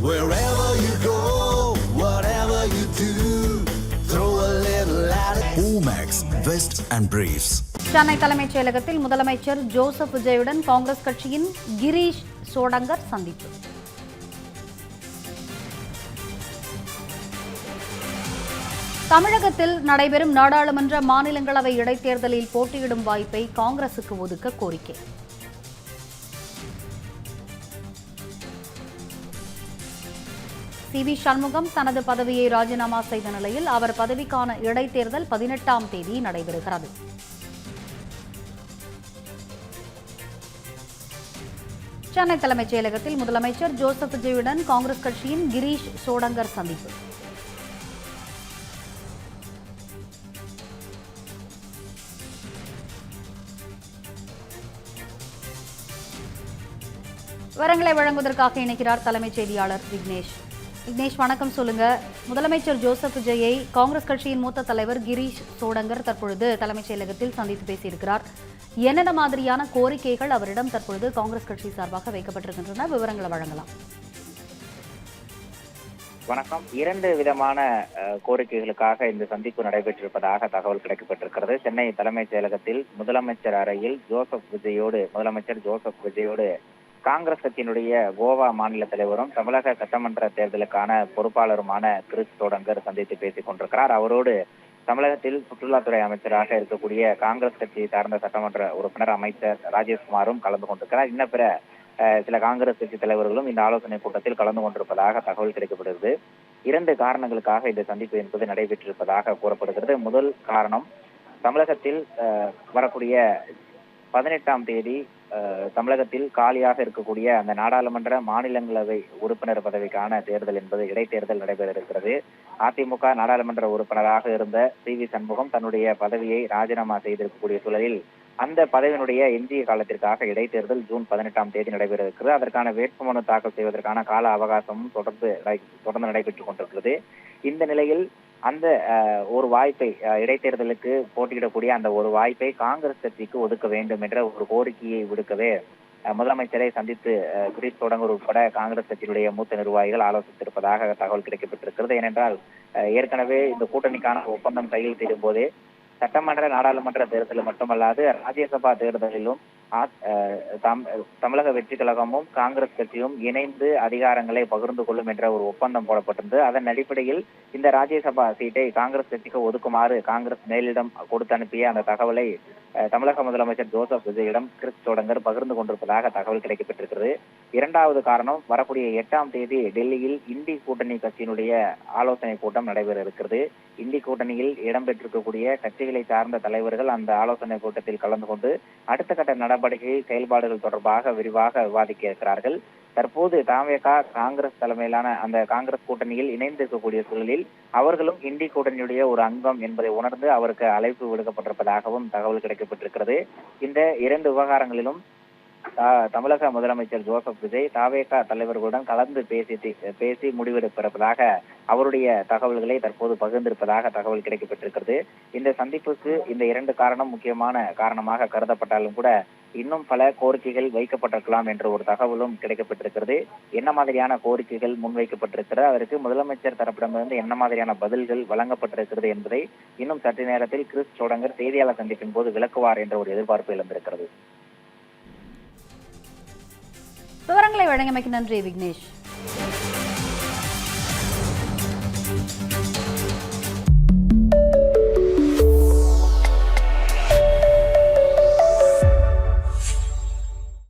Wherever you go, whatever you do, throw a little at it. Omax, Vest and Briefs. Chennai தலைமைச் செயலகத்தில் முதலமைச்சர் Joseph விஜயுடன் Congress கட்சியின் கிரீஷ் சோடங்கர் சந்திப்பு. தமிழகத்தில் நடைபெறும் நாடாளுமன்ற மாநிலங்களவை இடைத்தேர்தலில் போட்டியிடும் வாய்ப்பை காங்கிரசுக்கு ஒதுக்க கோரிக்கை. சி.வி. சண்முகம் தனது பதவியை ராஜினாமா செய்த நிலையில் அவர் பதவிக்கான இடைத்தேர்தல் 18ஆம் தேதி நடைபெறுகிறது. சென்னை தலைமைச் செயலகத்தில் முதலமைச்சர் ஜோசப் விஜயுடன் காங்கிரஸ் கட்சியின் கிரீஷ் சோடங்கர் சந்திப்பு. விவரங்களை வழங்குவதற்காக இணைக்கிறார் தலைமைச் செய்தியாளர் விக்னேஷ். விக்னேஷ், வணக்கம். சொல்லுங்க, முதலமைச்சர் ஜோசப் விஜயை காங்கிரஸ் கட்சியின் மூத்த தலைவர் கிரீஷ் சோடங்கர் தற்பொழுது தலைமைச் செயலகத்தில் சந்தித்து பேசியிருக்கிறார். என்னென்ன மாதிரியான கோரிக்கைகள் அவரிடம் தற்பொழுது காங்கிரஸ் கட்சி சார்பாக வைக்கப்பட்டிருக்கின்றன? விவரங்களை வழங்கலாம். வணக்கம். 2 விதமான கோரிக்கைகளுக்காக இந்த சந்திப்பு நடைபெற்றிருப்பதாக தகவல் கிடைக்கப்பட்டிருக்கிறது. சென்னை தலைமைச் செயலகத்தில் முதலமைச்சர் அறையில் முதலமைச்சர் ஜோசப் விஜயோடு காங்கிரஸ் கட்சியினுடைய கோவா மாநில தலைவரும் தமிழக சட்டமன்ற தேர்தலுக்கான பொறுப்பாளருமான கிரீஷ் சோடங்கர் சந்தித்து பேசிக் கொண்டிருக்கிறார். அவரோடு தமிழகத்தில் சுற்றுலாத்துறை அமைச்சராக இருக்கக்கூடிய காங்கிரஸ் கட்சியை சார்ந்த சட்டமன்ற உறுப்பினர் அமைச்சர் ராஜேஷ்குமாரும் கலந்து கொண்டிருக்கிறார். இன்னும் பிற சில காங்கிரஸ் கட்சி தலைவர்களும் இந்த ஆலோசனை கூட்டத்தில் கலந்து கொண்டிருப்பதாக தகவல் கிடைக்கப்படுகிறது. 2 காரணங்களுக்காக இந்த சந்திப்பு என்பது நடைபெற்றிருப்பதாக கூறப்படுகிறது. முதல் காரணம், தமிழகத்தில் வரக்கூடிய 18ஆம் தேதி தமிழகத்தில் காலியாக இருக்கக்கூடிய அந்த நாடாளுமன்ற மாநிலங்களவை உறுப்பினர் பதவிக்கான தேர்தல் என்பது இடைத்தேர்தல் நடைபெற இருக்கிறது. அதிமுக நாடாளுமன்ற உறுப்பினராக இருந்த சி.வி. சண்முகம் தன்னுடைய பதவியை ராஜினாமா செய்திருக்கக்கூடிய சூழலில் அந்த பதவியினுடைய எஞ்சிய காலத்திற்காக இடைத்தேர்தல் ஜூன் 18ஆம் தேதி நடைபெற இருக்கிறது. அதற்கான வேட்புமனு தாக்கல் செய்வதற்கான கால அவகாசமும் தொடர்ந்து நடைபெற்றுக் கொண்டிருக்கிறது. இந்த நிலையில் அந்த ஒரு வாய்ப்பை, இடைத்தேர்தலுக்கு போட்டியிடக்கூடிய அந்த ஒரு வாய்ப்பை காங்கிரஸ் கட்சிக்கு ஒதுக்க வேண்டும் என்ற ஒரு கோரிக்கையை விடுக்கவே முதலமைச்சரை சந்தித்து கிரீஷ் சோடங்கர் உட்பட காங்கிரஸ் கட்சியினுடைய மூத்த நிர்வாகிகள் ஆலோசித்திருப்பதாக தகவல் கிடைக்கப்பட்டிருக்கிறது. ஏனென்றால் ஏற்கனவே இந்த கூட்டணிக்கான ஒப்பந்தம் கையெழுத்திடும் போதே சட்டமன்ற நாடாளுமன்ற தேர்தலில் மட்டுமல்லாது ராஜ்யசபா தேர்தலிலும் தமிழக வெற்றி கழகமும் காங்கிரஸ் கட்சியும் இணைந்து அதிகாரங்களை பகிர்ந்து கொள்ளும் என்ற ஒரு ஒப்பந்தம் போடப்பட்டிருந்தது. அதன் அடிப்படையில் இந்த ராஜ்யசபா சீட்டை காங்கிரஸ் கட்சிக்கு ஒதுக்குமாறு காங்கிரஸ் மேலிடம் கொடுத்து அனுப்பிய அந்த தகவலை தமிழக முதலமைச்சர் ஜோசப் விஜயிடம் கிரீஷ் சோடங்கர் பகிர்ந்து கொண்டிருப்பதாக தகவல் கிடைக்கப்பட்டிருக்கிறது. 2வது காரணம், வரக்கூடிய 8ஆம் தேதி டெல்லியில் இந்தி கூட்டணி கட்சியினுடைய ஆலோசனை கூட்டம் நடைபெற இருக்கிறது. இந்தி கூட்டணியில் இடம்பெற்றிருக்கக்கூடிய கட்சிகளை சார்ந்த தலைவர்கள் அந்த ஆலோசனை கூட்டத்தில் கலந்து கொண்டு அடுத்த கட்ட நடவடிக்கை செயல்பாடுகள் தொடர்பாக விரிவாக விவாதிக்க இருக்கிறார்கள். தற்போது தவேக காங்கிரஸ் தலைமையிலான அந்த காங்கிரஸ் கூட்டணியில் இணைந்திருக்கக்கூடிய சூழலில் அவர்களும் இந்தி கூட்டணியுடைய ஒரு அங்கம் என்பதை உணர்ந்து அவருக்கு அழைப்பு விடுக்கப்பட்டிருப்பதாகவும் தகவல் கிடைக்கப்பட்டிருக்கிறது. இந்த 2 விவகாரங்களிலும் தமிழக முதலமைச்சர் ஜோசப் விஜய் தவேக தலைவர்களுடன் கலந்து பேசி முடிவெடுப்பதாக அவருடைய தகவல்களை தற்போது பகிர்ந்திருப்பதாக தகவல் கிடைக்கப்பட்டிருக்கிறது. இந்த சந்திப்புக்கு இந்த 2 காரணம் முக்கியமான காரணமாக கருதப்பட்டாலும் கூட இன்னும் பல கோரிக்கைகள் வைக்கப்பட்டிருக்கலாம் என்ற ஒரு தகவலும் கிடைக்கப்பட்டிருக்கிறது. என்ன மாதிரியான கோரிக்கைகள் முன்வைக்கப்பட்டிருக்கிறது, அதற்கு முதலமைச்சர் தரப்பிடமிருந்து என்ன மாதிரியான பதில்கள் வழங்கப்பட்டிருக்கிறது என்பதை இன்னும் சற்று நேரத்தில் கிரீஷ் சோடங்கர் செய்தியாளர் சந்திப்பின் போது விளக்குவார் என்ற ஒரு எதிர்பார்ப்பு எழுந்திருக்கிறது. விவரங்களை வழங்கியமைக்கு நன்றி விக்னேஷ்.